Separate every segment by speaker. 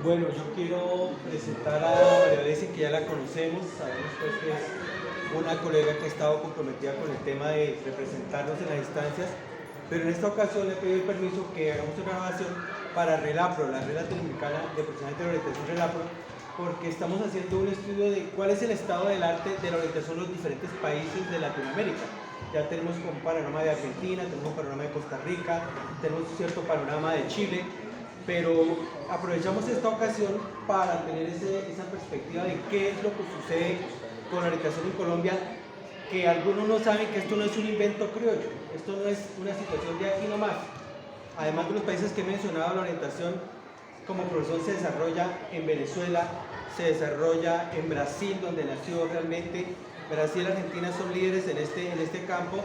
Speaker 1: Bueno, yo quiero presentar a María Alesia, que ya la conocemos, sabemos pues que es una colega que ha estado comprometida con el tema de representarnos en las instancias, pero en esta ocasión le pido el permiso que hagamos una grabación para RELAPRO, la Red Latinoamericana de Profesionales de la Orientación RELAPRO, porque estamos haciendo un estudio de cuál es el estado del arte de la orientación en los diferentes países de Latinoamérica. Ya tenemos un panorama de Argentina, tenemos un panorama de Costa Rica, tenemos un cierto panorama de Chile, pero aprovechamos esta ocasión para tener esa perspectiva de qué es lo que sucede con la orientación en Colombia, que algunos no saben que esto no es un invento criollo, esto no es una situación de aquí nomás. Además de los países que he mencionado, la orientación como profesión se desarrolla en Venezuela, se desarrolla en Brasil, donde nació realmente. Brasil y Argentina son líderes en este campo.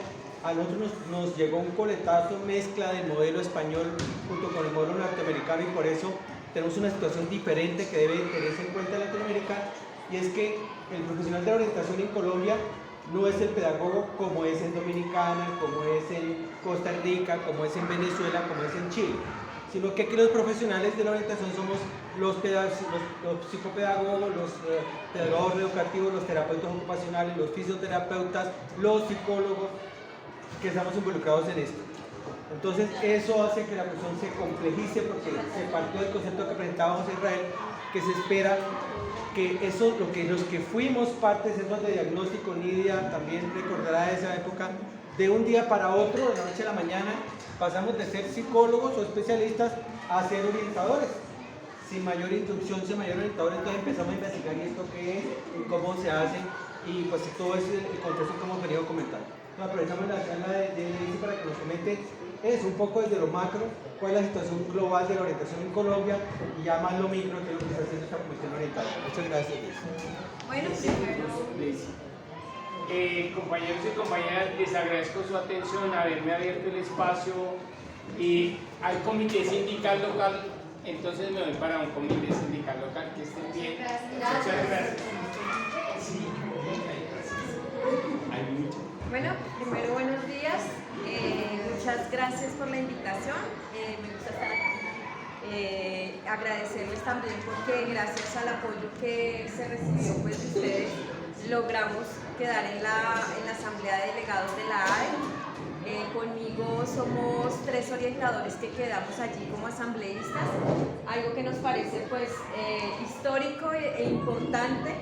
Speaker 1: A nosotros nos llegó un coletazo mezcla del modelo español junto con el modelo norteamericano, y por eso tenemos una situación diferente que debe tenerse en cuenta en Latinoamérica, y es que el profesional de la orientación en Colombia no es el pedagogo como es en Dominicana, como es en Costa Rica, como es en Venezuela, como es en Chile, sino que aquí los profesionales de la orientación somos los psicopedagogos, los pedagogos educativos, los terapeutas ocupacionales, los fisioterapeutas, los psicólogos, que estamos involucrados en esto. Entonces eso hace que la cuestión se complejice, porque se partió del concepto que presentábamos en Israel, que se espera que eso, los que fuimos parte de centros de diagnóstico, Nidia también recordará esa época, de un día para otro, de la noche a la mañana, pasamos de ser psicólogos o especialistas a ser orientadores, sin mayor instrucción, sin mayor orientador. Entonces empezamos a investigar y esto qué es, y cómo se hace, y pues todo es el contexto que hemos venido comentando. Entonces aprovechamos la charla de Lizzy para que nos comente eso, un poco desde lo macro, cuál es la situación global de la orientación en Colombia, y ya más lo micro, que es lo que está haciendo esta comisión orientada. Muchas gracias, Lizzy.
Speaker 2: Bueno, primero,
Speaker 3: compañeros y compañeras, les agradezco su atención, haberme abierto el espacio, y al comité sindical local. Entonces me voy para un comité sindical local. Que estén bien. Muchas gracias.
Speaker 2: Bueno, primero buenos días. Muchas gracias por la invitación. Me gusta estar acá. Agradecerles también porque gracias al apoyo que se recibió pues, de ustedes, logramos quedar en la Asamblea de Delegados de la AE. Conmigo somos 3 orientadores que quedamos allí como asambleístas, algo que nos parece pues histórico e importante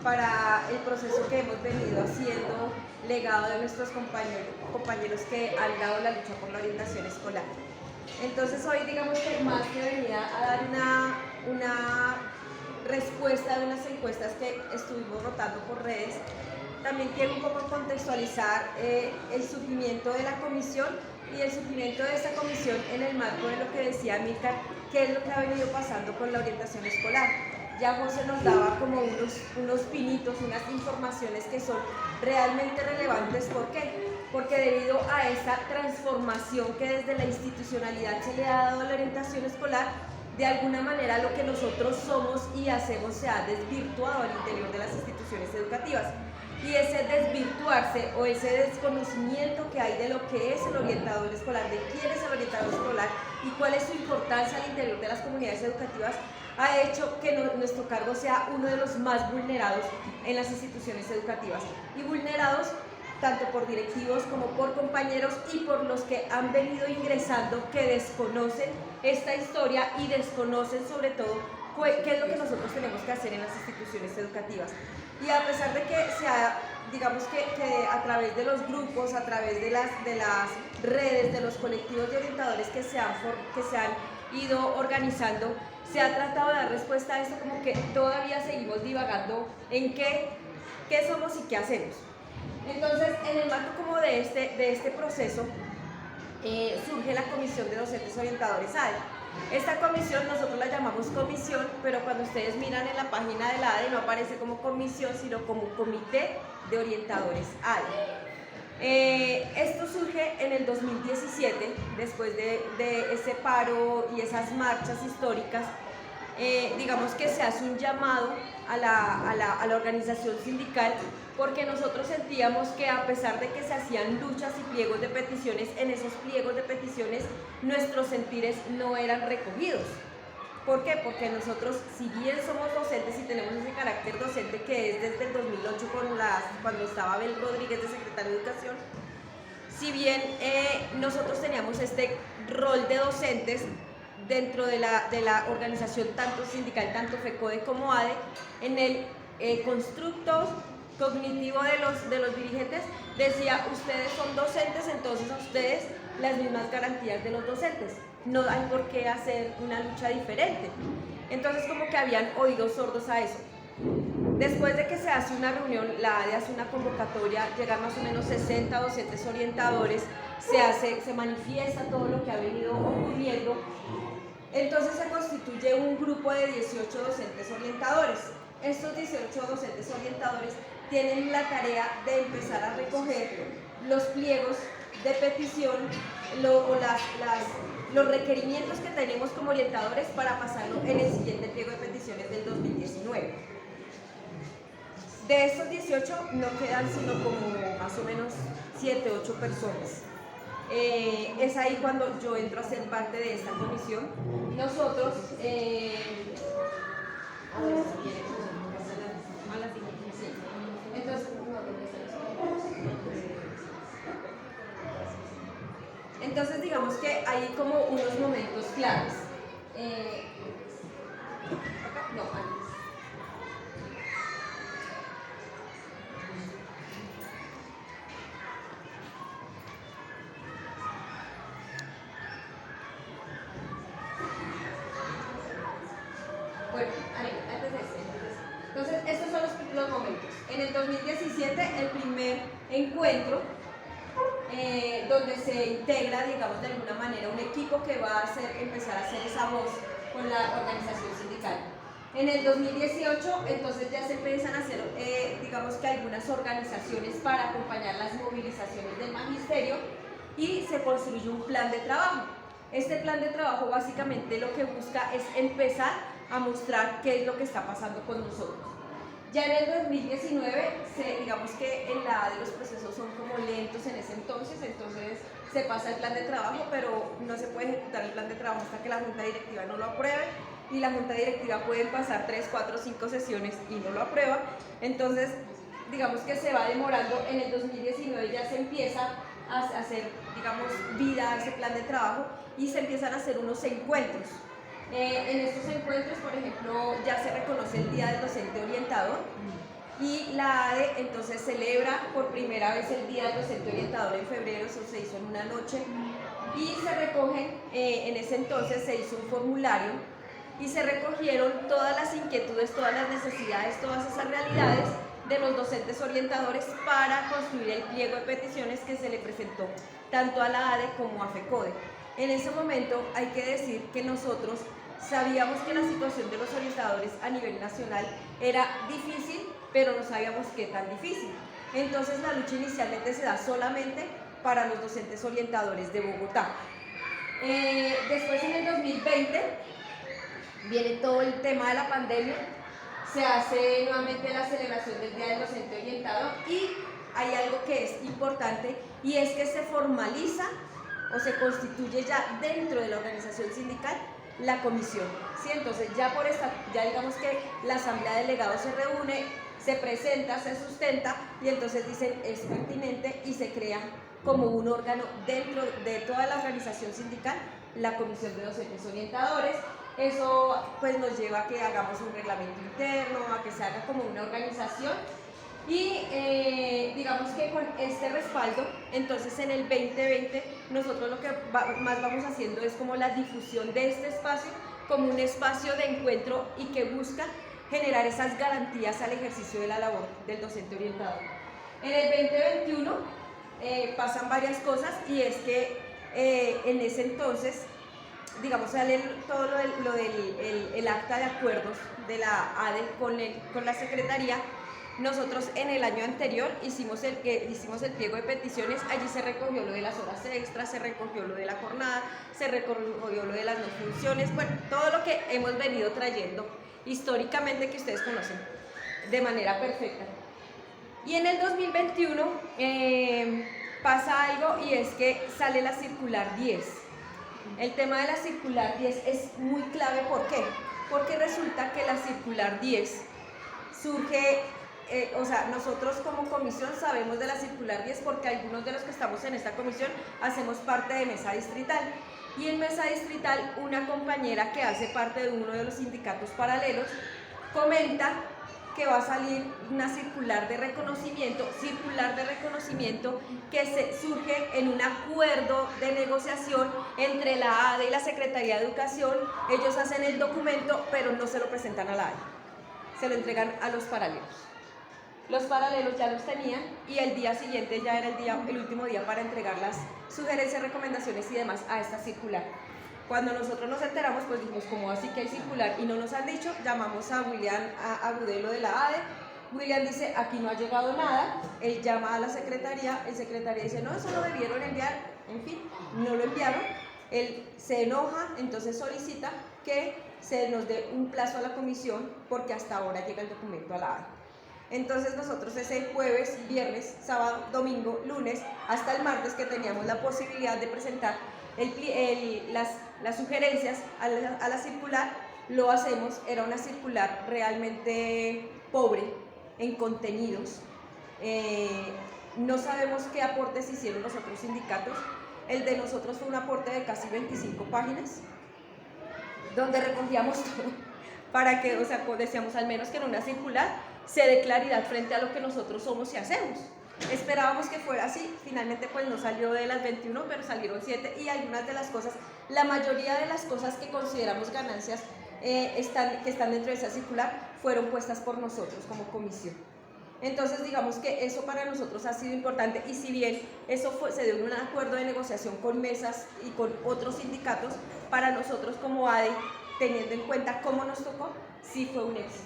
Speaker 2: para el proceso que hemos venido haciendo, legado de nuestros compañeros que han dado la lucha por la orientación escolar. Entonces hoy digamos que más que venir a dar una respuesta de unas encuestas que estuvimos rotando por redes, también quiero un poco contextualizar el surgimiento de la comisión y el surgimiento de esta comisión en el marco de lo que decía Amílcar, qué es lo que ha venido pasando con la orientación escolar. Ya José nos daba como unos pinitos, unas informaciones que son realmente relevantes. ¿Por qué? Porque debido a esta transformación que desde la institucionalidad se le ha dado a la orientación escolar, de alguna manera lo que nosotros somos y hacemos se ha desvirtuado al interior de las instituciones educativas. Y ese desvirtuarse o ese desconocimiento que hay de lo que es el orientador escolar, de quién es el orientador escolar y cuál es su importancia al interior de las comunidades educativas, ha hecho que nuestro cargo sea uno de los más vulnerados en las instituciones educativas. Y vulnerados tanto por directivos como por compañeros y por los que han venido ingresando, que desconocen esta historia y desconocen sobre todo qué es lo que nosotros tenemos que hacer en las instituciones educativas. Y a pesar de que digamos que a través de los grupos, a través de las redes, de los colectivos de orientadores que se han ido organizando, se ha tratado de dar respuesta a esto, como que todavía seguimos divagando en qué somos y qué hacemos. Entonces, en el marco como de este proceso, surge la Comisión de Docentes Orientadores ADE. Esta comisión nosotros la llamamos comisión, pero cuando ustedes miran en la página de la ADE no aparece como comisión, sino como Comité de Orientadores ADE. Esto surge en el 2017, después de ese paro y esas marchas históricas. Digamos que se hace un llamado a la organización sindical, porque nosotros sentíamos que a pesar de que se hacían luchas y pliegos de peticiones, en esos pliegos de peticiones nuestros sentires no eran recogidos. ¿Por qué? Porque nosotros, si bien somos docentes y tenemos ese carácter docente que es desde el 2008 cuando estaba Abel Rodríguez de secretario de Educación, si bien nosotros teníamos este rol de docentes dentro de la organización tanto sindical, tanto FECODE como ADE, en el constructo cognitivo de los dirigentes decía, ustedes son docentes, entonces a ustedes las mismas garantías de los docentes, no hay por qué hacer una lucha diferente. Entonces como que habían oídos sordos a eso. Después de que se hace una reunión, la ADE hace una convocatoria, llegan más o menos 60 docentes orientadores, se manifiesta todo lo que ha venido ocurriendo, entonces se constituye un grupo de 18 docentes orientadores. Estos 18 docentes orientadores tienen la tarea de empezar a recoger los pliegos de petición los requerimientos que tenemos como orientadores para pasarlo en el siguiente pliego de peticiones del 2019. De estos 18 no quedan sino como más o menos 7, 8 personas. Es ahí cuando yo entro a ser parte de esta comisión. Nosotros, entonces digamos que hay como unos momentos claves. No, antes. Bueno, antes de este. Entonces, estos son los momentos. En el 2017, el primer encuentro donde se integra, digamos, de alguna manera un equipo que va a empezar a hacer esa voz con la organización sindical. En el 2018, entonces ya se empiezan a hacer, digamos que algunas organizaciones para acompañar las movilizaciones del magisterio y se construye un plan de trabajo. Este plan de trabajo básicamente lo que busca es empezar a mostrar qué es lo que está pasando con nosotros. Ya en el 2019, digamos que en la ADE los procesos son como lentos en ese entonces se pasa el plan de trabajo, pero no se puede ejecutar el plan de trabajo hasta que la junta directiva no lo apruebe, y la junta directiva pueden pasar 3, 4, 5 sesiones y no lo aprueba. Entonces, digamos que se va demorando. En el 2019 ya se empieza a hacer, digamos, vida a ese plan de trabajo y se empiezan a hacer unos encuentros. En estos encuentros, por ejemplo, ya se reconoce el Día del Docente Orientador y la ADE entonces celebra por primera vez el Día del Docente Orientador en febrero. Eso se hizo en una noche y se recogen, en ese entonces se hizo un formulario y se recogieron todas las inquietudes, todas las necesidades, todas esas realidades de los docentes orientadores para construir el pliego de peticiones que se le presentó tanto a la ADE como a FECODE. En ese momento hay que decir que nosotros sabíamos que la situación de los orientadores a nivel nacional era difícil, pero no sabíamos qué tan difícil. Entonces la lucha inicialmente se da solamente para los docentes orientadores de Bogotá. Después, en el 2020, viene todo el tema de la pandemia, se hace nuevamente la celebración del Día del Docente Orientador y hay algo que es importante y es que se formaliza o se constituye ya dentro de la organización sindical la comisión, ¿sí? Entonces ya digamos que la asamblea de delegados se reúne, se presenta, se sustenta y entonces dicen es pertinente y se crea como un órgano dentro de toda la organización sindical la comisión de docentes orientadores. Eso pues nos lleva a que hagamos un reglamento interno, a que se haga como una organización y digamos que con este respaldo, entonces en el 2020 nosotros lo que más vamos haciendo es como la difusión de este espacio como un espacio de encuentro y que busca generar esas garantías al ejercicio de la labor del docente orientador. En el 2021 pasan varias cosas y es que en ese entonces, digamos, sale todo lo del acta de acuerdos de la ADE con la Secretaría. Nosotros en el año anterior hicimos el pliego de peticiones, allí se recogió lo de las horas extras, se recogió lo de la jornada, se recogió lo de las no funciones, bueno, todo lo que hemos venido trayendo históricamente que ustedes conocen de manera perfecta. Y en el 2021 pasa algo y es que sale la circular 10. El tema de la circular 10 es muy clave, ¿por qué? Porque resulta que la circular 10 surge, o sea, nosotros como comisión sabemos de la circular 10 porque algunos de los que estamos en esta comisión hacemos parte de mesa distrital. Y en mesa distrital una compañera que hace parte de uno de los sindicatos paralelos comenta que va a salir una circular de reconocimiento que surge en un acuerdo de negociación entre la ADE y la Secretaría de Educación. Ellos hacen el documento, pero no se lo presentan a la ADE, se lo entregan a los paralelos. Los paralelos ya los tenían y el día siguiente ya era el último día para entregar las sugerencias, recomendaciones y demás a esta circular. Cuando nosotros nos enteramos, pues dijimos, ¿cómo así que hay circular? Y no nos han dicho, llamamos a William Agudelo de la ADE. William dice, aquí no ha llegado nada. Él llama a la secretaría, el secretaría dice, no, eso lo debieron enviar. En fin, no lo enviaron. Él se enoja, entonces solicita que se nos dé un plazo a la comisión porque hasta ahora llega el documento a la ADE. Entonces nosotros ese jueves, viernes, sábado, domingo, lunes, hasta el martes que teníamos la posibilidad de presentar las sugerencias a la circular, lo hacemos. Era una circular realmente pobre en contenidos. No sabemos qué aportes hicieron los otros sindicatos. El de nosotros fue un aporte de casi 25 páginas, donde recogíamos todo, para que, o sea, decíamos al menos que en una circular se dé claridad frente a lo que nosotros somos y hacemos. Esperábamos que fuera así, finalmente pues no salió de las 21, pero salieron 7 y algunas de las cosas, la mayoría de las cosas que consideramos ganancias que están dentro de esa circular fueron puestas por nosotros como comisión. Entonces digamos que eso para nosotros ha sido importante y si bien eso se dio en un acuerdo de negociación con mesas y con otros sindicatos, para nosotros como ADE, teniendo en cuenta cómo nos tocó, sí fue un éxito.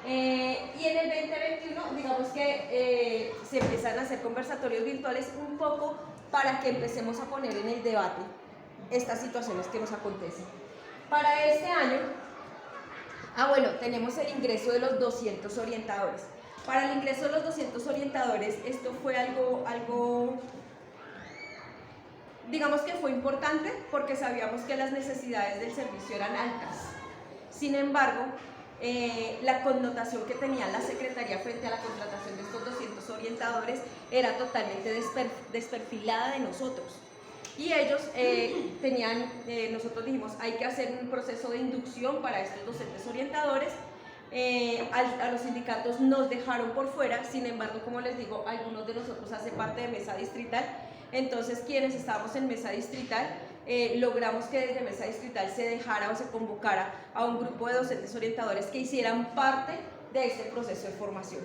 Speaker 2: Y en el 2021, digamos que se empiezan a hacer conversatorios virtuales un poco para que empecemos a poner en el debate estas situaciones que nos acontecen. Para este año, tenemos el ingreso de los 200 orientadores. Para el ingreso de los 200 orientadores, esto fue algo digamos que fue importante porque sabíamos que las necesidades del servicio eran altas. Sin embargo, la connotación que tenía la Secretaría frente a la contratación de estos 200 orientadores era totalmente desperfilada de nosotros. Y ellos nosotros dijimos, hay que hacer un proceso de inducción para estos docentes orientadores. A los sindicatos nos dejaron por fuera, sin embargo, como les digo, algunos de nosotros hacen parte de mesa distrital. Entonces, quienes estábamos en mesa distrital, logramos que desde mesa distrital se dejara o se convocara a un grupo de docentes orientadores que hicieran parte de este proceso de formación.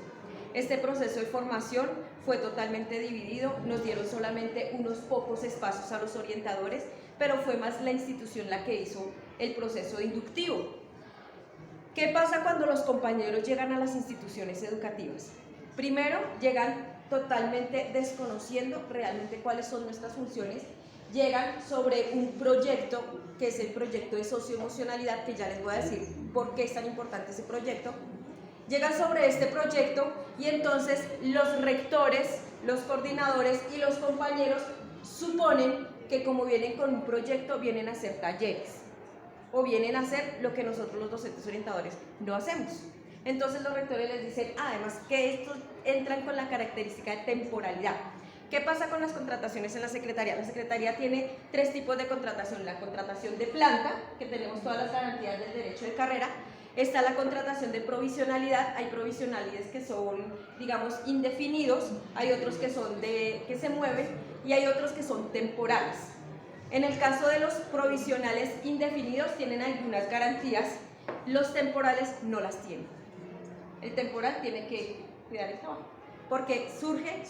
Speaker 2: Este proceso de formación fue totalmente dividido, nos dieron solamente unos pocos espacios a los orientadores, pero fue más la institución la que hizo el proceso inductivo. ¿Qué pasa cuando los compañeros llegan a las instituciones educativas? Primero, llegan totalmente desconociendo realmente cuáles son nuestras funciones, llegan sobre un proyecto que es el proyecto de socioemocionalidad, que ya les voy a decir por qué es tan importante ese proyecto. Llegan sobre este proyecto y entonces los rectores, los coordinadores y los compañeros suponen que como vienen con un proyecto vienen a hacer talleres o vienen a hacer lo que nosotros los docentes orientadores no hacemos. Entonces los rectores les dicen además que estos entran con la característica de temporalidad. ¿Qué pasa con las contrataciones en la Secretaría? La Secretaría tiene 3 tipos de contratación: la contratación de planta, que tenemos todas las garantías del derecho de carrera; está la contratación de provisionalidad, hay provisionales que son, digamos, indefinidos, hay otros que son que se mueven y hay otros que son temporales. En el caso de los provisionales indefinidos tienen algunas garantías, los temporales no las tienen. El temporal tiene que cuidar el trabajo, porque surge,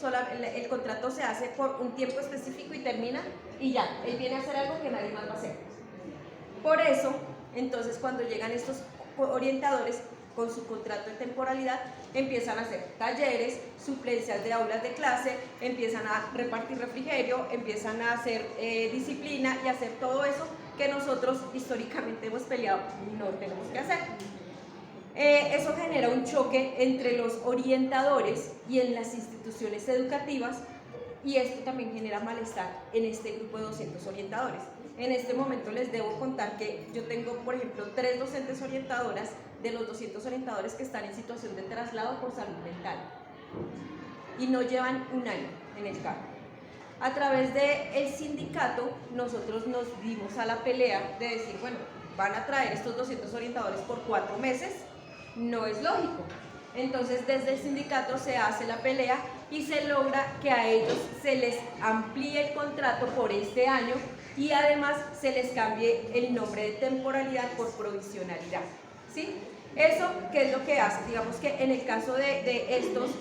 Speaker 2: el contrato se hace por un tiempo específico y termina y ya, él viene a hacer algo que nadie más va a hacer. Por eso, entonces cuando llegan estos orientadores con su contrato de temporalidad, empiezan a hacer talleres, suplencias de aulas de clase, empiezan a repartir refrigerio, empiezan a hacer disciplina y hacer todo eso que nosotros históricamente hemos peleado, no tenemos que hacer. Eso genera un choque entre los orientadores y en las instituciones educativas, y esto también genera malestar en este grupo de 200 orientadores. En este momento les debo contar que yo tengo, por ejemplo, 3 docentes orientadoras de los 200 orientadores que están en situación de traslado por salud mental y no llevan un año en el cargo. A través del sindicato nosotros nos dimos a la pelea de decir, bueno, van a traer estos 200 orientadores por 4 meses, no es lógico. Entonces desde el sindicato se hace la pelea y se logra que a ellos se les amplíe el contrato por este año y además se les cambie el nombre de temporalidad por provisionalidad, ¿sí? Eso, ¿qué es lo que hace? Digamos que en el caso de estos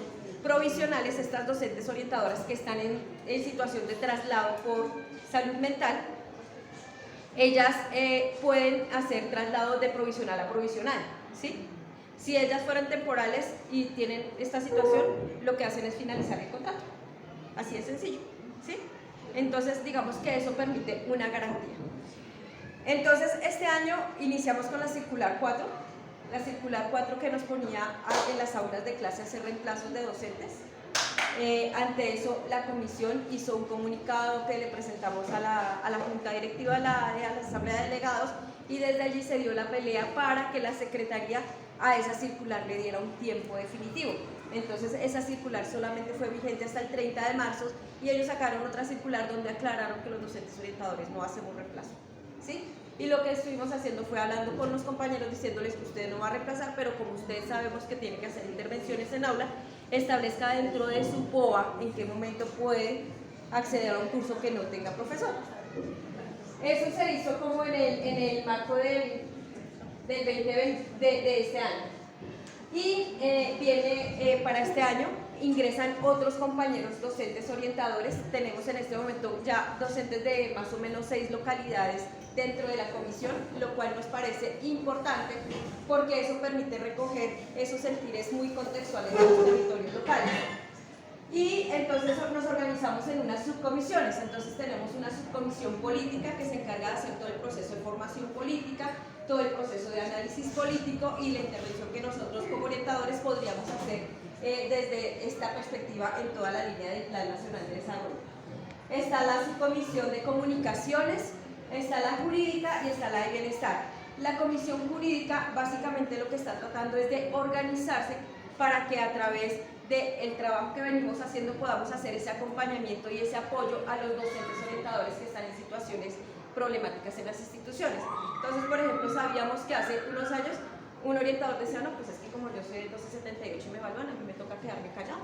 Speaker 2: provisionales, estas docentes orientadoras que están en situación de traslado por salud mental, ellas pueden hacer traslados de provisional a provisional, ¿sí? Si ellas fueran temporales y tienen esta situación, lo que hacen es finalizar el contrato. Así de sencillo, ¿sí? Entonces, digamos que eso permite una garantía. Entonces, este año iniciamos con la circular 4. La circular 4 que nos ponía en las aulas de clase a hacer reemplazos de docentes. Ante eso, la comisión hizo un comunicado que le presentamos a la Junta Directiva, a la Asamblea de Delegados, y desde allí se dio la pelea para que la Secretaría a esa circular le diera un tiempo definitivo. Entonces esa circular solamente fue vigente hasta el 30 de marzo y ellos sacaron otra circular donde aclararon que los docentes orientadores no hacemos reemplazo, ¿sí? Y lo que estuvimos haciendo fue hablando con los compañeros diciéndoles que usted no va a reemplazar, pero como ustedes sabemos que tiene que hacer intervenciones en aula, establezca dentro de su POA en qué momento puede acceder a un curso que no tenga profesor. Eso se hizo como en el marco del 2020 de este año. Y viene para este año, ingresan otros compañeros docentes orientadores. Tenemos en este momento ya docentes de más o menos 6 localidades dentro de la comisión, lo cual nos parece importante porque eso permite recoger esos sentires muy contextuales de los territorios locales. Y entonces nos organizamos en unas subcomisiones. Entonces tenemos una subcomisión política que se encarga de hacer todo el proceso de formación política, todo el proceso de análisis político y la intervención que nosotros como orientadores podríamos hacer desde esta perspectiva en toda la línea del Plan Nacional de Desarrollo. Está la subcomisión de comunicaciones, está la jurídica y está la de bienestar. La comisión jurídica básicamente lo que está tratando es de organizarse para que a través del trabajo que venimos haciendo podamos hacer ese acompañamiento y ese apoyo a los docentes orientadores que están en situaciones problemáticas en las instituciones. Entonces, por ejemplo, sabíamos que hace unos años un orientador decía, no, pues es que como yo soy de 1278 y me evalúan, a mí me toca quedarme callado,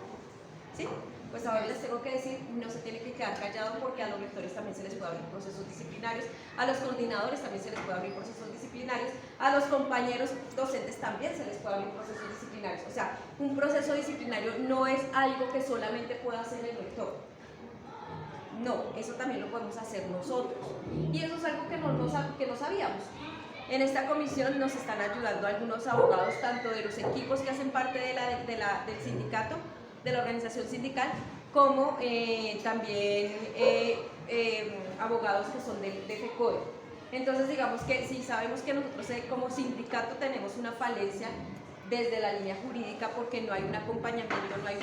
Speaker 2: ¿sí? Pues ahora les tengo que decir, no se tiene que quedar callado porque a los rectores también se les puede abrir procesos disciplinarios, a los coordinadores también se les puede abrir procesos disciplinarios, a los compañeros docentes también se les puede abrir procesos disciplinarios. O sea, un proceso disciplinario no es algo que solamente pueda hacer el rector. No, eso también lo podemos hacer nosotros. Y eso es algo que no sabíamos. En esta comisión nos están ayudando algunos abogados, tanto de los equipos que hacen parte del sindicato, de la organización sindical, como también abogados que son de FECODE. Entonces, digamos que si sabemos que nosotros como sindicato tenemos una falencia desde la línea jurídica porque no hay un acompañamiento, no hay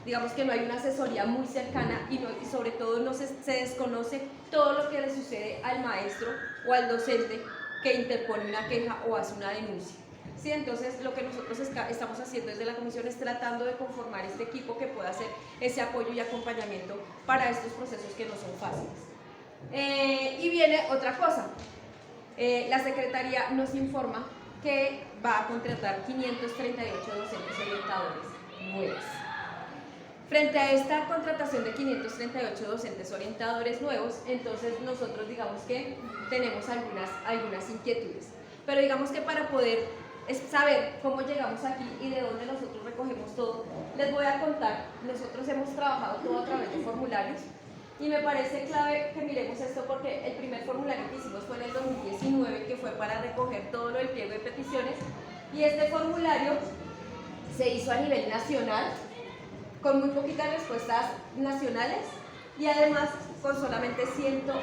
Speaker 2: digamos que no hay una asesoría muy cercana y sobre todo se desconoce todo lo que le sucede al maestro o al docente que interpone una queja o hace una denuncia. Sí, entonces lo que nosotros estamos haciendo desde la comisión es tratando de conformar este equipo que pueda hacer ese apoyo y acompañamiento para estos procesos que no son fáciles. Y viene otra cosa, la Secretaría nos informa que va a contratar 538 docentes orientadores nuevos. Frente a esta contratación de 538 docentes orientadores nuevos, entonces nosotros digamos que tenemos algunas inquietudes, pero digamos que para poder saber cómo llegamos aquí y de dónde nosotros recogemos todo, les voy a contar. Nosotros hemos trabajado todo a través de formularios y me parece clave que miremos esto porque el primer formulario que hicimos fue en el 2019, que fue para recoger todo lo del pliego de peticiones, y este formulario se hizo a nivel nacional con muy poquitas respuestas nacionales y además con solamente 108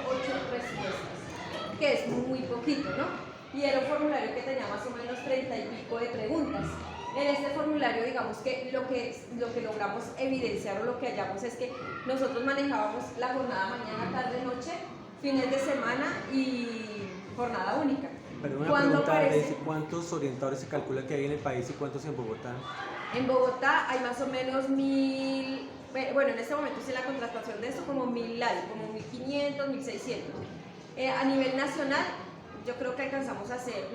Speaker 2: respuestas, que es muy poquito, ¿no? Y era un formulario que tenía más o menos 30 y pico de preguntas. En este formulario, digamos que lo que logramos evidenciar o lo que hallamos es que nosotros manejábamos la jornada mañana, tarde, noche fines de semana y jornada única.
Speaker 1: Pero una
Speaker 2: ¿Cuándo
Speaker 1: pregunta,
Speaker 2: aparece?
Speaker 1: Daisy, ¿cuántos orientadores se calcula que hay en el país y cuántos en Bogotá?
Speaker 2: En Bogotá hay más o menos 1000, bueno, en este momento sí la contratación de esto como 1000 hay, como 1500, 1600. A nivel nacional, yo creo que no alcanzamos a hacer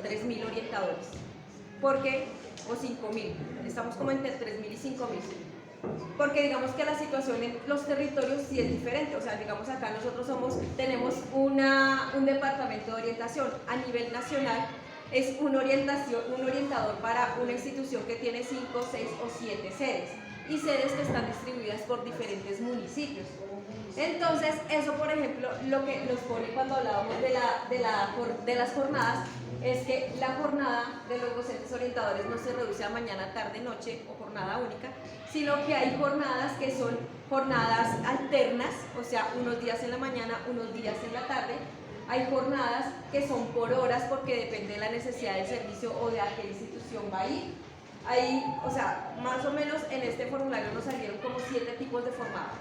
Speaker 2: 3000 orientadores. ¿Por qué? O 5000. Estamos como entre 3000 y 5000. Porque digamos que la situación en los territorios sí es diferente, o sea, digamos acá nosotros tenemos un departamento de orientación. A nivel nacional es un orientador para una institución que tiene 5, 6 o 7 sedes y sedes que están distribuidas por diferentes municipios. Entonces, eso por ejemplo, lo que nos pone cuando hablábamos de las jornadas, es que la jornada de los docentes orientadores no se reduce a mañana, tarde, noche o jornada única, sino que hay jornadas que son jornadas alternas, o sea, unos días en la mañana, unos días en la tarde. Hay jornadas que son por horas porque depende de la necesidad del servicio o de a qué institución va a ir. Ahí, o sea, más o menos en este formulario nos salieron como 7 tipos de jornadas.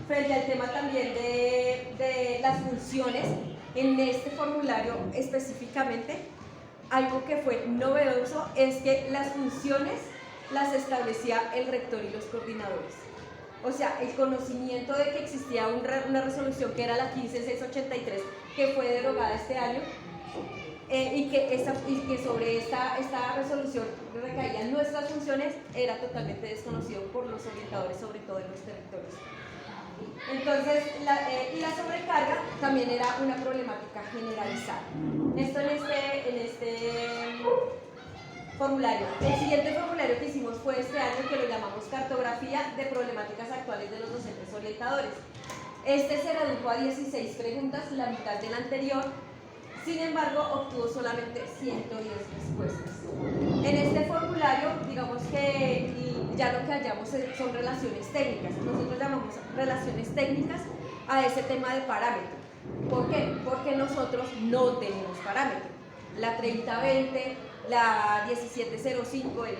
Speaker 2: Frente al tema también de las funciones, en este formulario específicamente, algo que fue novedoso es que las funciones las establecía el rector y los coordinadores. O sea, el conocimiento de que existía una resolución que era la 15683, que fue derogada este año, y que sobre esta resolución recaían nuestras funciones, era totalmente desconocido por los orientadores, sobre todo en los territorios. Entonces, la sobrecarga también era una problemática generalizada. Esto en este formulario. El siguiente formulario que hicimos fue este año, que lo llamamos Cartografía de Problemáticas Actuales de los Docentes Orientadores. Este se redujo a 16 preguntas, la mitad del anterior. Sin embargo, obtuvo solamente 110 respuestas. En este formulario, digamos que ya lo que hallamos son relaciones técnicas. Nosotros llamamos relaciones técnicas a ese tema de parámetro. ¿Por qué? Porque nosotros no tenemos parámetro. La 3020, la 1705, el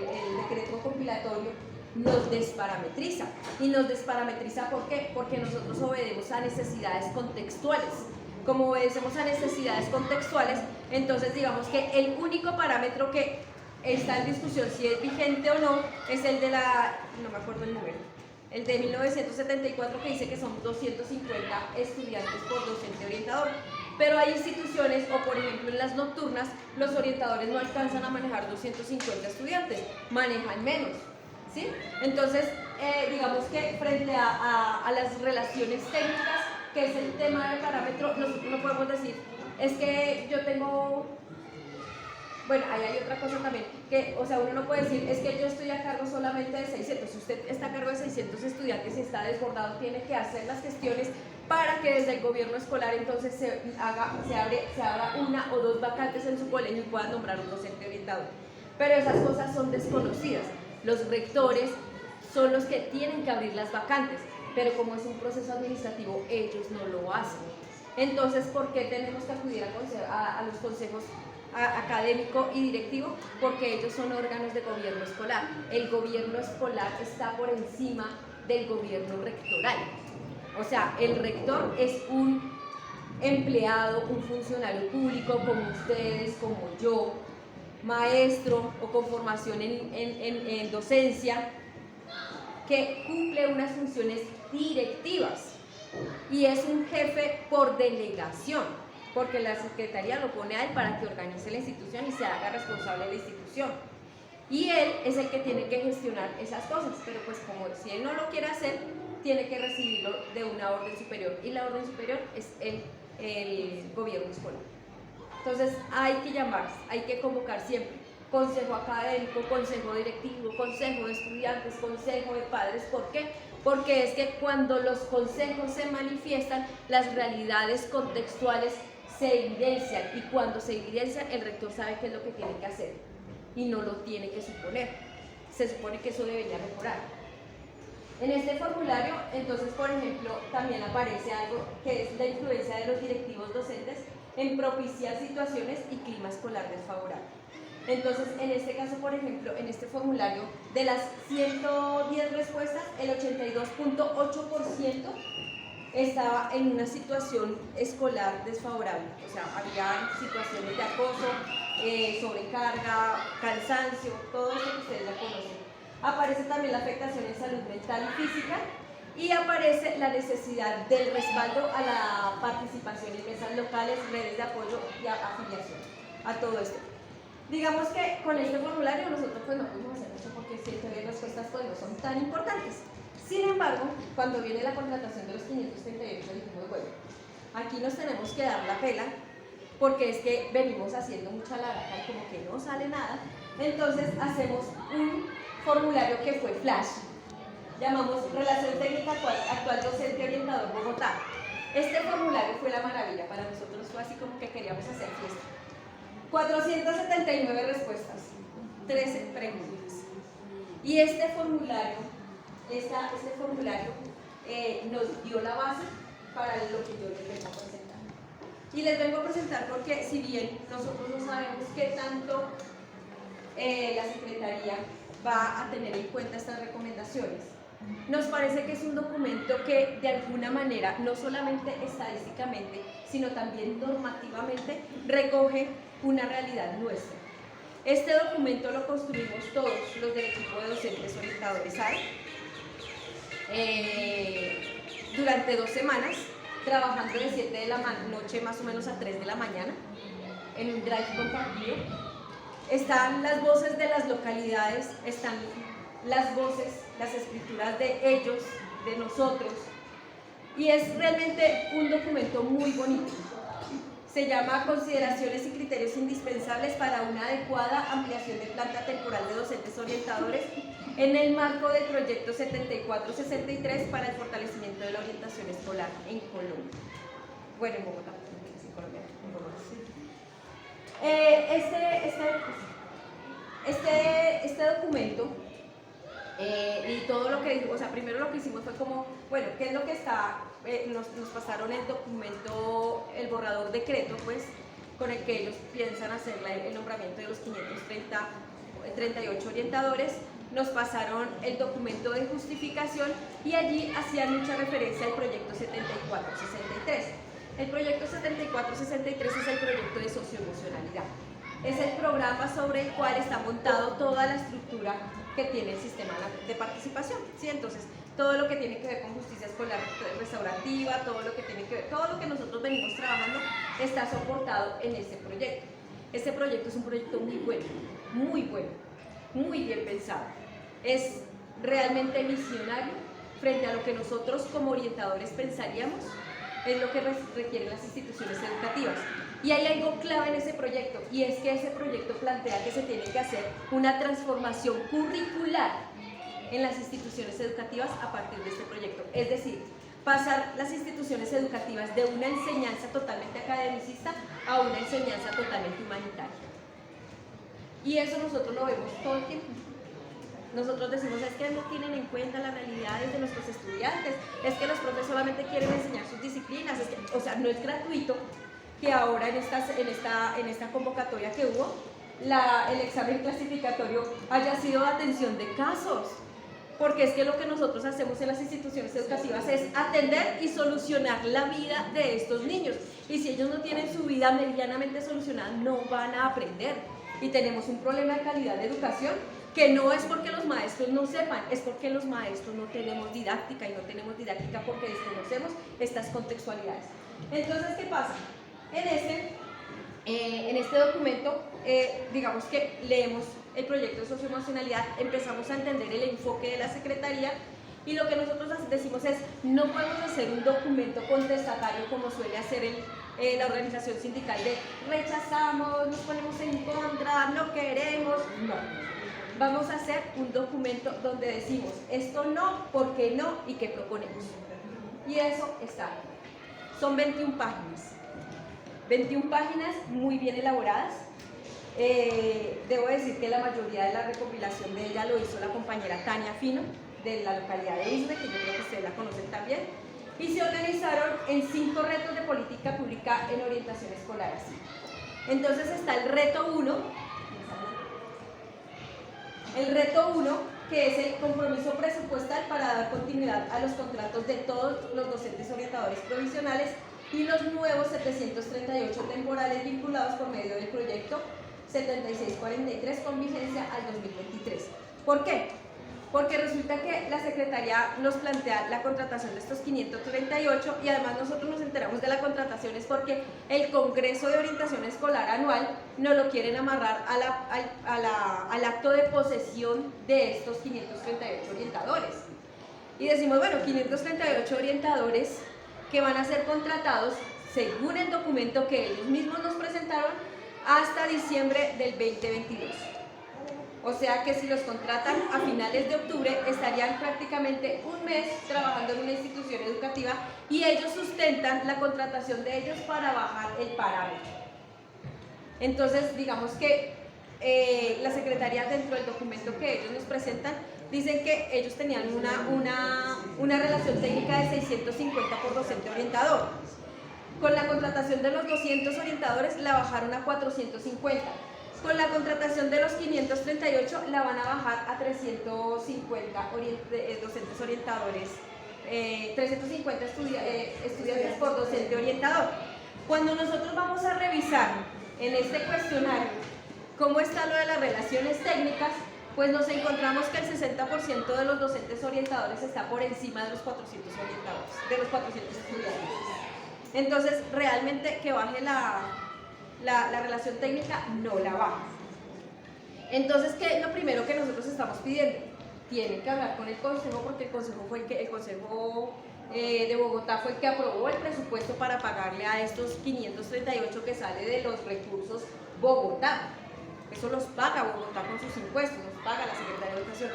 Speaker 2: decreto compilatorio, nos desparametriza. ¿Y nos desparametriza por qué? Porque nosotros obedecemos a necesidades contextuales. Como obedecemos a necesidades contextuales, entonces digamos que el único parámetro que está en discusión si es vigente o no es el de no me acuerdo el número, el de 1974, que dice que son 250 estudiantes por docente orientador. Pero hay instituciones, o por ejemplo en las nocturnas, los orientadores no alcanzan a manejar 250 estudiantes, manejan menos, ¿sí? Entonces, digamos que frente a las relaciones técnicas, que es el tema del parámetro, nosotros no podemos decir, es que yo tengo, bueno, ahí hay otra cosa también, que, o sea, uno no puede decir, es que yo estoy a cargo solamente de 600, si usted está a cargo de 600 estudiantes y está desbordado, tiene que hacer las gestiones para que desde el gobierno escolar entonces se abra una o dos vacantes en su colegio y puedan nombrar un docente orientador. Pero esas cosas son desconocidas. Los rectores son los que tienen que abrir las vacantes, pero como es un proceso administrativo, ellos no lo hacen. Entonces, ¿por qué tenemos que acudir a los consejos académico y directivo? Porque ellos son órganos de gobierno escolar. El gobierno escolar está por encima del gobierno rectoral. O sea, el rector es un empleado, un funcionario público como ustedes, como yo, maestro o con formación en docencia, que cumple unas funciones directivas y es un jefe por delegación, porque la secretaría lo pone a él para que organice la institución y se haga responsable de la institución. Y él es el que tiene que gestionar esas cosas, pero pues como si él no lo quiere hacer, tiene que recibirlo de una orden superior, y la orden superior es el gobierno escolar. Entonces hay que llamar, hay que convocar siempre consejo académico, consejo directivo, consejo de estudiantes, consejo de padres. ¿Por qué? Porque es que cuando los consejos se manifiestan, las realidades contextuales se evidencian, y cuando se evidencian, el rector sabe qué es lo que tiene que hacer y no lo tiene que suponer. Se supone que eso debería mejorar. En este formulario, entonces, por ejemplo, también aparece algo que es la influencia de los directivos docentes en propiciar situaciones y clima escolar desfavorable. Entonces, en este caso, por ejemplo, en este formulario, de las 110 respuestas, el 82.8% estaba en una situación escolar desfavorable, o sea, había situaciones de acoso, sobrecarga, cansancio, todo eso que ustedes ya conocen. Aparece también la afectación en salud mental y física y aparece la necesidad del respaldo a la participación en mesas locales, redes de apoyo y afiliación a todo esto. Digamos que con este formulario nosotros pues no pudimos hacer mucho porque siento que las respuestas pues no son tan importantes. Sin embargo, cuando viene la contratación de los 538 dijimos, bueno, aquí nos tenemos que dar la pela porque es que venimos haciendo mucha laraca y como que no sale nada. Entonces hacemos un formulario que fue flash, llamamos Relación Técnica Actual Docente Orientador Bogotá. Este formulario fue la maravilla, para nosotros fue así como que queríamos hacer fiesta. 479 respuestas, 13 preguntas. Y este formulario nos dio la base para lo que yo les vengo a presentar. Y les vengo a presentar porque si bien nosotros no sabemos qué tanto la Secretaría va a tener en cuenta estas recomendaciones, nos parece que es un documento que de alguna manera, no solamente estadísticamente, sino también normativamente, recoge una realidad nuestra. Este documento lo construimos todos los del equipo de docentes orientadores SAE durante 2 semanas, trabajando de 7 de la noche más o menos a 3 de la mañana en un drive compartido. Están las voces de las localidades, están las voces, las escrituras de ellos, de nosotros, y es realmente un documento muy bonito. Se llama Consideraciones y criterios indispensables para una adecuada ampliación de planta temporal de docentes orientadores en el marco del proyecto 7463 para el fortalecimiento de la orientación escolar en Colombia. Bueno, en Bogotá, en Colombia, en Bogotá. Este documento y todo lo que, o sea, primero lo que hicimos fue como, bueno, ¿qué es lo que está? Nos pasaron el documento, el borrador decreto, pues, con el que ellos piensan hacer el nombramiento de los 538 orientadores. Nos pasaron el documento de justificación y allí hacían mucha referencia al proyecto 7463. El proyecto 7463 es el proyecto de socioemocionalidad. Es el programa sobre el cual está montado toda la estructura que tiene el sistema de participación, ¿sí? Entonces, todo lo que tiene que ver con justicia escolar restaurativa, todo lo que tiene que ver, todo lo que nosotros venimos trabajando está soportado en este proyecto. Este proyecto es un proyecto muy bueno, muy bien pensado. Es realmente visionario frente a lo que nosotros como orientadores pensaríamos, es lo que requieren las instituciones educativas. Y hay algo clave en ese proyecto, y es que ese proyecto plantea que se tiene que hacer una transformación curricular en las instituciones educativas a partir de este proyecto. Es decir, pasar las instituciones educativas de una enseñanza totalmente academicista a una enseñanza totalmente humanitaria. Y eso nosotros lo vemos todo el tiempo. Nosotros decimos, es que no tienen en cuenta las realidades de nuestros estudiantes, es que los profes solamente quieren enseñar sus disciplinas, es que, o sea, no es gratuito que ahora en esta convocatoria que hubo, el examen clasificatorio haya sido de atención de casos, porque es que lo que nosotros hacemos en las instituciones educativas es atender y solucionar la vida de estos niños, y si ellos no tienen su vida medianamente solucionada, no van a aprender, y tenemos un problema de calidad de educación que no es porque los maestros no sepan, es porque los maestros no tenemos didáctica, y no tenemos didáctica porque desconocemos estas contextualidades. Entonces, ¿qué pasa? En este documento, digamos que leemos el proyecto de socioemocionalidad, empezamos a entender el enfoque de la Secretaría, y lo que nosotros decimos es, no podemos hacer un documento contestatario como suele hacer la organización sindical de rechazamos, nos ponemos en contra, no queremos, no. Vamos a hacer un documento donde decimos esto no, por qué no y qué proponemos. Y eso está. Son 21 páginas. 21 páginas muy bien elaboradas. Debo decir que la mayoría de la recopilación de ella lo hizo la compañera Tania Fino, de la localidad de Isme, que yo creo que ustedes la conocen también. Y se organizaron en 5 retos de política pública en orientación escolar. Así. Entonces está el reto 1. El reto 1 que es el compromiso presupuestal para dar continuidad a los contratos de todos los docentes orientadores provisionales y los nuevos 738 temporales vinculados por medio del proyecto 7643 con vigencia al 2023. ¿Por qué? Porque resulta que la Secretaría nos plantea la contratación de estos 538 y además nosotros nos enteramos de la contratación es porque el Congreso de Orientación Escolar Anual nos lo quieren amarrar al acto de posesión de estos 538 orientadores. Y decimos, bueno, 538 orientadores que van a ser contratados según el documento que ellos mismos nos presentaron hasta diciembre del 2022. O sea que si los contratan a finales de octubre estarían prácticamente un mes trabajando en una institución educativa y ellos sustentan la contratación de ellos para bajar el parámetro. Entonces digamos que la Secretaría dentro del documento que ellos nos presentan dicen que ellos tenían una relación técnica de 650 por docente orientador. Con la contratación de los 200 orientadores la bajaron a 450. Con la contratación de los 538 la van a bajar a 350 docentes orientadores, 350 estudiantes por docente orientador. Cuando nosotros vamos a revisar en este cuestionario cómo está lo de las relaciones técnicas, pues nos encontramos que el 60% de los docentes orientadores está por encima de los 400 orientadores, de los 400 estudiantes. Entonces, realmente que baje la relación técnica no la baja. Entonces, ¿qué es lo primero que nosotros estamos pidiendo? Tienen que hablar con el Consejo porque el Consejo de Bogotá fue el que aprobó el presupuesto para pagarle a estos 538 que sale de los recursos Bogotá. Eso los paga Bogotá con sus impuestos, los paga la Secretaría de Educación.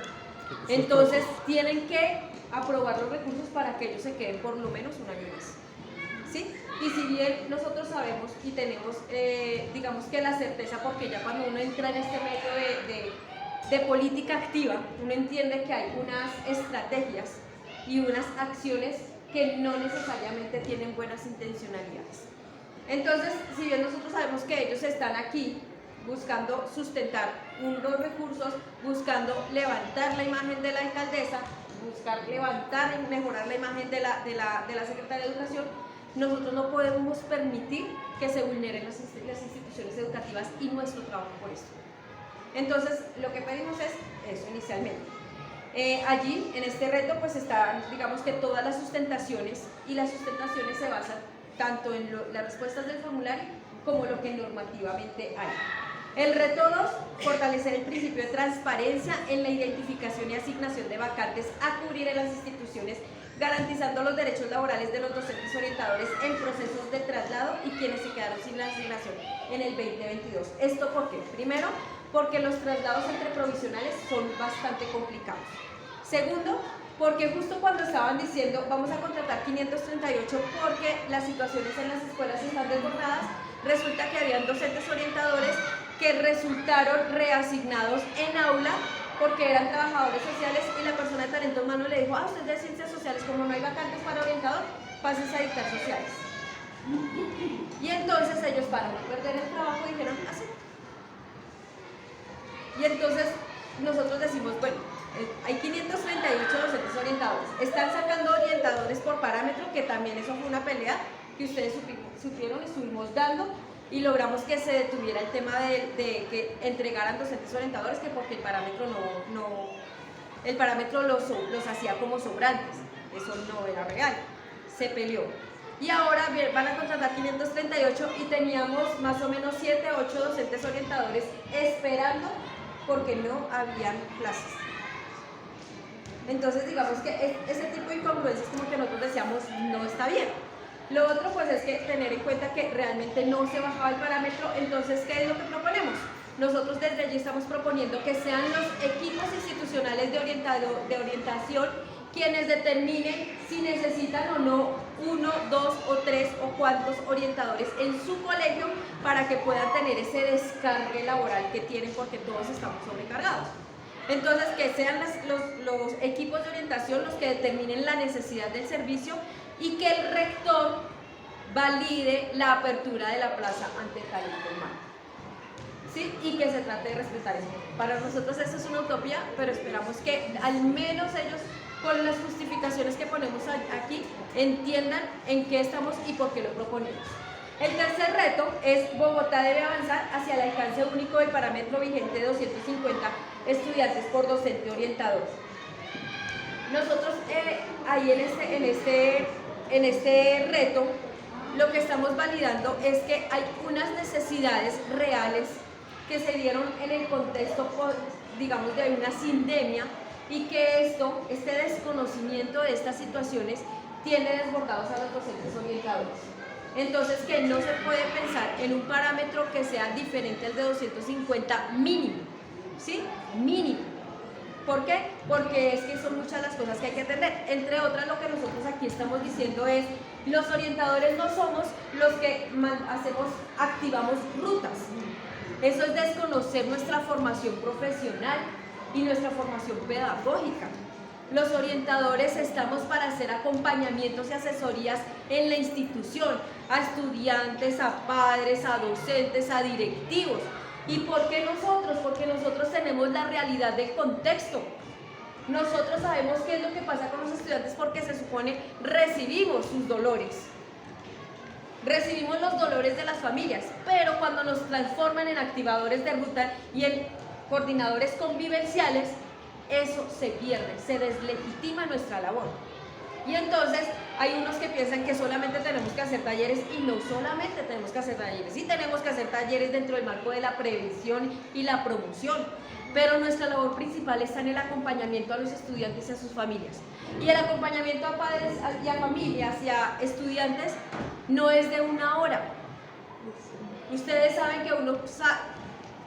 Speaker 2: Entonces, tienen que aprobar los recursos para que ellos se queden por lo menos un año más. ¿Sí? Y si bien nosotros sabemos y tenemos, digamos que la certeza, porque ya cuando uno entra en este medio de política activa, uno entiende que hay unas estrategias y unas acciones que no necesariamente tienen buenas intencionalidades. Entonces, si bien nosotros sabemos que ellos están aquí buscando sustentar unos recursos, buscando levantar la imagen de la alcaldesa, buscar levantar y mejorar la imagen de la Secretaría de Educación, nosotros no podemos permitir que se vulneren las instituciones educativas y nuestro trabajo por esto. Entonces, lo que pedimos es eso inicialmente. Allí, en este reto, pues están, digamos que todas las sustentaciones, y las sustentaciones se basan tanto en las respuestas del formulario como lo que normativamente hay. El reto 2, fortalecer el principio de transparencia en la identificación y asignación de vacantes a cubrir en las instituciones, garantizando los derechos laborales de los docentes orientadores en procesos de traslado y quienes se quedaron sin la asignación en el 2022. ¿Esto por qué? Primero, porque los traslados entre provisionales son bastante complicados. Segundo, porque justo cuando estaban diciendo vamos a contratar 538 porque las situaciones en las escuelas están desbordadas, resulta que habían docentes orientadores que resultaron reasignados en aula porque eran trabajadores sociales y la persona de talento humano le dijo, usted es de ciencias sociales, como no hay vacantes para orientador, pásense a dictar sociales. Y entonces ellos, para no perder el trabajo, dijeron, así. Y entonces nosotros decimos, bueno, hay 538 docentes orientadores, están sacando orientadores por parámetro, que también eso fue una pelea que ustedes supieron, estuvimos dando, y logramos que se detuviera el tema de que entregaran docentes orientadores, que porque el parámetro los hacía como sobrantes, eso no era real, se peleó. Y ahora van a contratar 538 y teníamos más o menos 7 o 8 docentes orientadores esperando porque no habían plazas. Entonces digamos que ese tipo de incongruencias como que nosotros decíamos no está bien. Lo otro pues es que tener en cuenta que realmente no se bajaba el parámetro. Entonces, ¿qué es lo que proponemos? Nosotros desde allí estamos proponiendo que sean los equipos institucionales de orientación quienes determinen si necesitan o no 1, 2 o 3 o cuántos orientadores en su colegio para que puedan tener ese descargue laboral que tienen, porque todos estamos sobrecargados. Entonces, que sean los equipos de orientación los que determinen la necesidad del servicio y que el rector valide la apertura de la plaza ante talento humano. ¿Sí? y que se trate de respetar eso. Para nosotros eso es una utopía, pero esperamos que al menos ellos, con las justificaciones que ponemos aquí, entiendan en qué estamos y por qué lo proponemos. El tercer reto es: Bogotá debe avanzar hacia el alcance único del parámetro vigente de 250 estudiantes por docente orientador. Nosotros ahí en este reto lo que estamos validando es que hay unas necesidades reales que se dieron en el contexto, digamos, de una sindemia, y que este desconocimiento de estas situaciones tiene desbordados a los docentes orientadores. Entonces, que no se puede pensar en un parámetro que sea diferente al de 250 mínimo, ¿sí? Mínimo. ¿Por qué? Porque es que son muchas las cosas que hay que atender. Entre otras, lo que nosotros aquí estamos diciendo es: los orientadores no somos los que activamos rutas. Eso es desconocer nuestra formación profesional y nuestra formación pedagógica. Los orientadores estamos para hacer acompañamientos y asesorías en la institución, a estudiantes, a padres, a docentes, a directivos. ¿Y por qué nosotros? Porque nosotros tenemos la realidad del contexto. Nosotros sabemos qué es lo que pasa con los estudiantes, porque se supone recibimos sus dolores. Recibimos los dolores de las familias, pero cuando nos transforman en activadores de ruta y en coordinadores convivenciales, eso se pierde, se deslegitima nuestra labor. Y entonces hay unos que piensan que solamente tenemos que hacer talleres, y no solamente tenemos que hacer talleres, sí tenemos que hacer talleres dentro del marco de la prevención y la promoción, pero nuestra labor principal está en el acompañamiento a los estudiantes y a sus familias. Y el acompañamiento a padres y a familias y a estudiantes no es de una hora. Ustedes saben que uno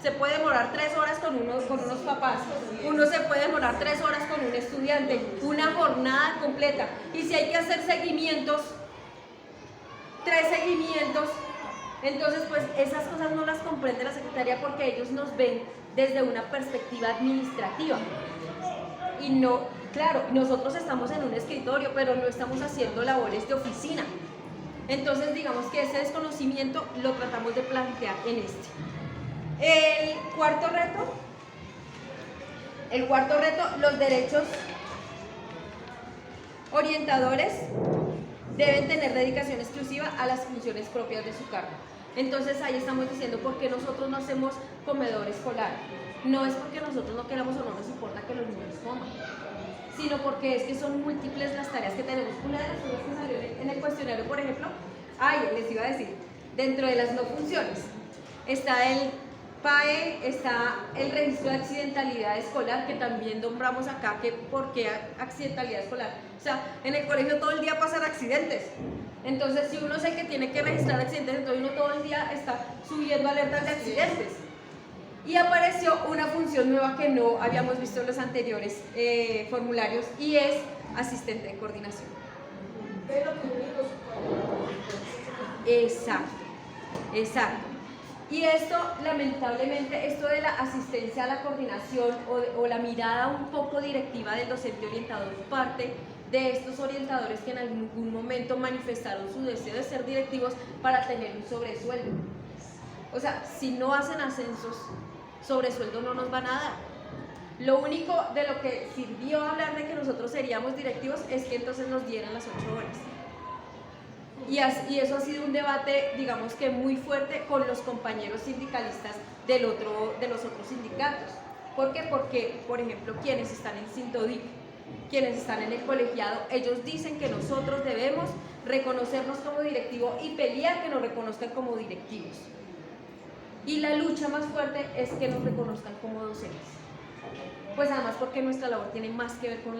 Speaker 2: se puede demorar 3 horas con unos papás, uno se puede demorar 3 horas con un estudiante, una jornada completa. Y si hay que hacer seguimientos, 3 seguimientos, entonces pues esas cosas no las comprende la Secretaría, porque ellos nos ven desde una perspectiva administrativa. Y no, claro, nosotros estamos en un escritorio, pero no estamos haciendo labores de oficina. Entonces digamos que ese desconocimiento lo tratamos de plantear en este. El cuarto reto, los derechos orientadores deben tener dedicación exclusiva a las funciones propias de su cargo. Entonces ahí estamos diciendo por qué nosotros no hacemos comedor escolar. No es porque nosotros no queramos o no nos importa que los niños coman, sino porque es que son múltiples las tareas que tenemos. Una de las cosas que salió en el cuestionario, por ejemplo, les iba a decir, dentro de las no funciones está el PAE, está el registro de accidentalidad escolar, que también nombramos acá, que ¿por qué accidentalidad escolar? O sea, en el colegio todo el día pasan accidentes. Entonces, si uno es el que tiene que registrar accidentes, entonces uno todo el día está subiendo alertas de accidentes. Y apareció una función nueva que no habíamos visto en los anteriores formularios, y es asistente de coordinación. Exacto. Y esto, lamentablemente, esto de la asistencia a la coordinación o la mirada un poco directiva del docente orientador, parte de estos orientadores que en algún momento manifestaron su deseo de ser directivos para tener un sobresueldo. O sea, si no hacen ascensos, sobresueldo no nos van a dar. Lo único de lo que sirvió hablar de que nosotros seríamos directivos es que entonces nos dieran las 8 horas. Y eso ha sido un debate, digamos que muy fuerte, con los compañeros sindicalistas de los otros sindicatos. ¿Por qué? Porque, por ejemplo, quienes están en Sintodic, quienes están en el colegiado, ellos dicen que nosotros debemos reconocernos como directivos y pelear que nos reconozcan como directivos. Y la lucha más fuerte es que nos reconozcan como docentes. Pues además porque nuestra labor tiene más que ver con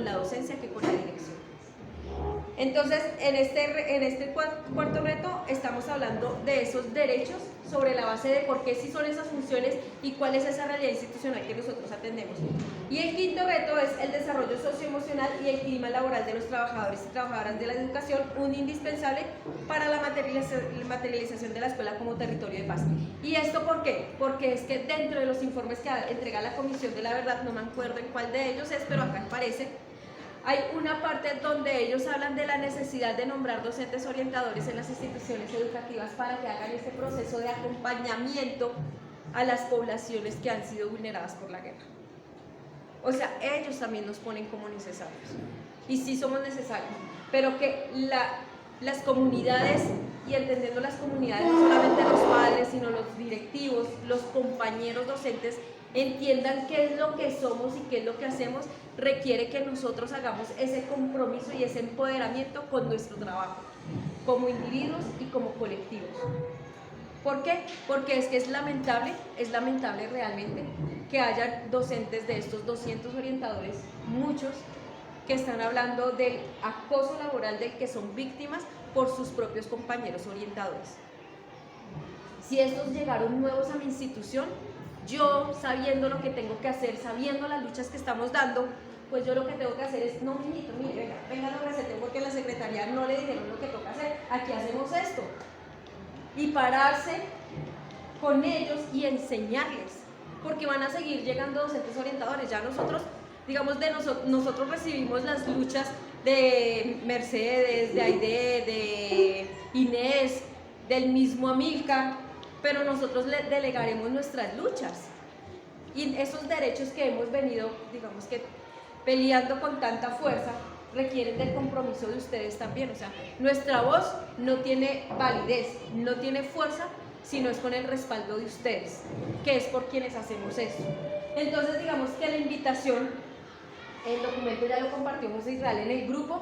Speaker 2: la docencia que con la dirección. Entonces, en este cuarto reto estamos hablando de esos derechos sobre la base de por qué sí son esas funciones y cuál es esa realidad institucional que nosotros atendemos. Y el quinto reto es el desarrollo socioemocional y el clima laboral de los trabajadores y trabajadoras de la educación, un indispensable para la materialización de la escuela como territorio de paz. ¿Y esto por qué? Porque es que dentro de los informes que entrega la Comisión de la Verdad, no me acuerdo en cuál de ellos es, pero acá aparece, hay una parte donde ellos hablan de la necesidad de nombrar docentes orientadores en las instituciones educativas para que hagan este proceso de acompañamiento a las poblaciones que han sido vulneradas por la guerra. O sea, ellos también nos ponen como necesarios. Y sí somos necesarios, pero que las comunidades, y entendiendo las comunidades, no solamente los padres, sino los directivos, los compañeros docentes, entiendan qué es lo que somos y qué es lo que hacemos, requiere que nosotros hagamos ese compromiso y ese empoderamiento con nuestro trabajo, como individuos y como colectivos. ¿Por qué? Porque es que es lamentable realmente que haya docentes de estos 200 orientadores, muchos, que están hablando del acoso laboral del que son víctimas por sus propios compañeros orientadores. Si estos llegaron nuevos a mi institución, yo, sabiendo lo que tengo que hacer, sabiendo las luchas que estamos dando, pues yo lo que tengo que hacer es, no, mijito, mire, venga, lo receteo porque en la secretaría no le dijeron lo que toca hacer, aquí hacemos esto. Y pararse con ellos y enseñarles, porque van a seguir llegando docentes orientadores. Ya nosotros, digamos, nosotros recibimos las luchas de Mercedes, de Aide, de Inés, del mismo Amilcar, pero nosotros le delegaremos nuestras luchas. Y esos derechos que hemos venido, digamos que peleando con tanta fuerza, requieren del compromiso de ustedes también. O sea, nuestra voz no tiene validez, no tiene fuerza, sino es con el respaldo de ustedes, que es por quienes hacemos esto. Entonces, digamos que la invitación, el documento ya lo compartió José Israel en el grupo,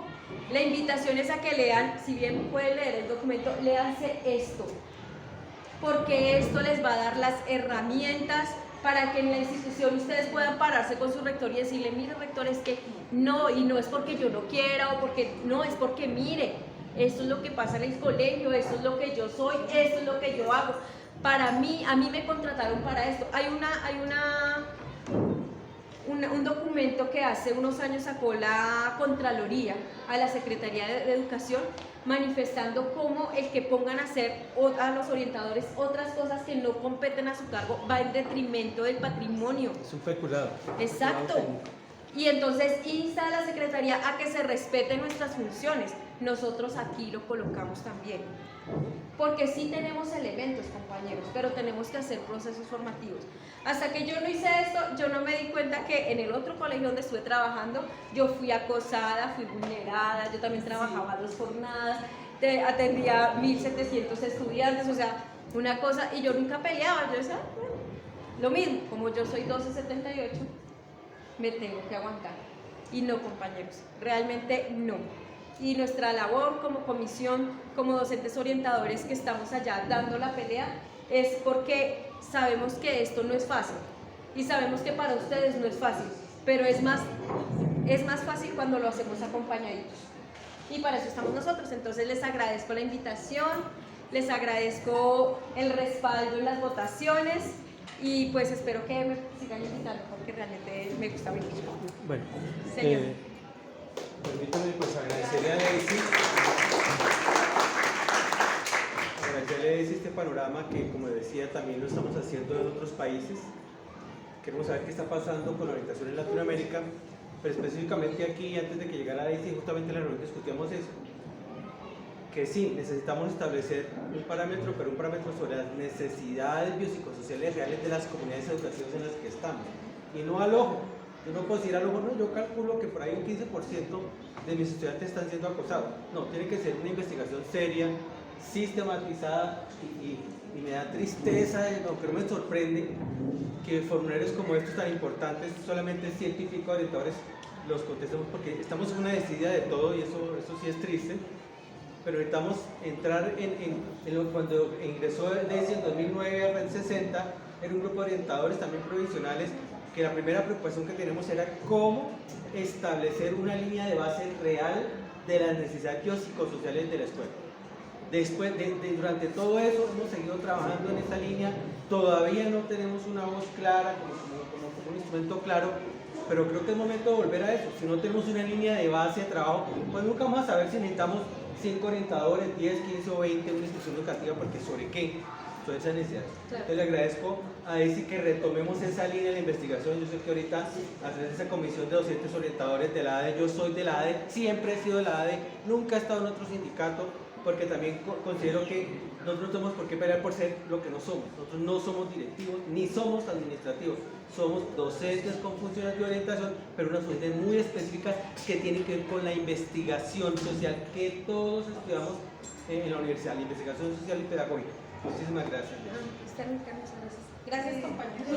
Speaker 2: la invitación es a que lean, si bien pueden leer el documento, léanse esto, porque esto les va a dar las herramientas para que en la institución ustedes puedan pararse con su rector y decirle, mire rector, es que no, y no es porque yo no quiera o porque no, es porque mire, esto es lo que pasa en el colegio, esto es lo que yo soy, esto es lo que yo hago. Para mí, a mí me contrataron para esto. Hay un documento que hace unos años sacó la Contraloría a la Secretaría de Educación, manifestando cómo el que pongan a hacer a los orientadores otras cosas que no competen a su cargo va en detrimento del patrimonio.
Speaker 1: Es un peculado.
Speaker 2: Exacto. Y entonces insta a la Secretaría a que se respeten nuestras funciones. Nosotros aquí lo colocamos también. Porque sí tenemos elementos, compañeros, pero tenemos que hacer procesos formativos. Hasta que yo no hice esto, yo no me di cuenta que en el otro colegio donde estuve trabajando, yo fui acosada, fui vulnerada, yo también trabajaba 2 jornadas, atendía 1.700 estudiantes, o sea, una cosa, y yo nunca peleaba, yo decía, bueno, lo mismo, como yo soy 1278, me tengo que aguantar. Y no, compañeros, realmente no. Y nuestra labor como comisión, como docentes orientadores que estamos allá dando la pelea, es porque sabemos que esto no es fácil y sabemos que para ustedes no es fácil, pero es más fácil cuando lo hacemos acompañaditos. Y para eso estamos nosotros. Entonces les agradezco la invitación, les agradezco el respaldo en las votaciones y pues espero que me sigan invitando porque realmente me gusta venir.
Speaker 1: Bueno,
Speaker 2: Señor.
Speaker 1: Permítame pues agradecerle a Daisy. Agradecerle a Daisy este panorama que, como decía, también lo estamos haciendo en otros países. Queremos saber qué está pasando con la orientación en Latinoamérica, pero específicamente aquí, antes de que llegara Daisy, justamente en la reunión discutíamos eso. Que sí, necesitamos establecer un parámetro, pero un parámetro sobre las necesidades biopsicosociales reales de las comunidades educativas en las que estamos. Y no al ojo. Yo no puedo decir a lo mejor, no, yo calculo que por ahí un 15% de mis estudiantes están siendo acosados. No, tiene que ser una investigación seria, sistematizada y me da tristeza, aunque no me sorprende, que formularios como estos tan importantes, solamente científicos, orientadores, los contestemos porque estamos en una decidida de todo y eso sí es triste. Pero necesitamos entrar cuando ingresó Daisy en 2009 a Red 60, era un grupo de orientadores también provisionales, que la primera preocupación que tenemos era cómo establecer una línea de base real de las necesidades biopsicosociales de la escuela. Después, durante todo eso hemos seguido trabajando en esta línea, todavía no tenemos una voz clara, como un instrumento claro, pero creo que es momento de volver a eso. Si no tenemos una línea de base de trabajo, pues nunca vamos a saber si necesitamos 5 orientadores, 10, 15 o 20 en una institución educativa, porque ¿sobre qué? Sobre esas necesidades. Claro. Entonces le agradezco a Daisy que retomemos esa línea de la investigación. Yo sé que ahorita, a través de esa comisión de docentes orientadores de la ADE, yo soy de la ADE, siempre he sido de la ADE, nunca he estado en otro sindicato, porque también considero que nosotros no tenemos por qué pelear por ser lo que no somos. Nosotros no somos directivos, ni somos administrativos. Somos docentes con funciones de orientación, pero unas funciones muy específicas que tienen que ver con la investigación social que todos estudiamos en la universidad, la investigación social y pedagógica. Muchísimas gracias.
Speaker 2: Gracias, compañeros.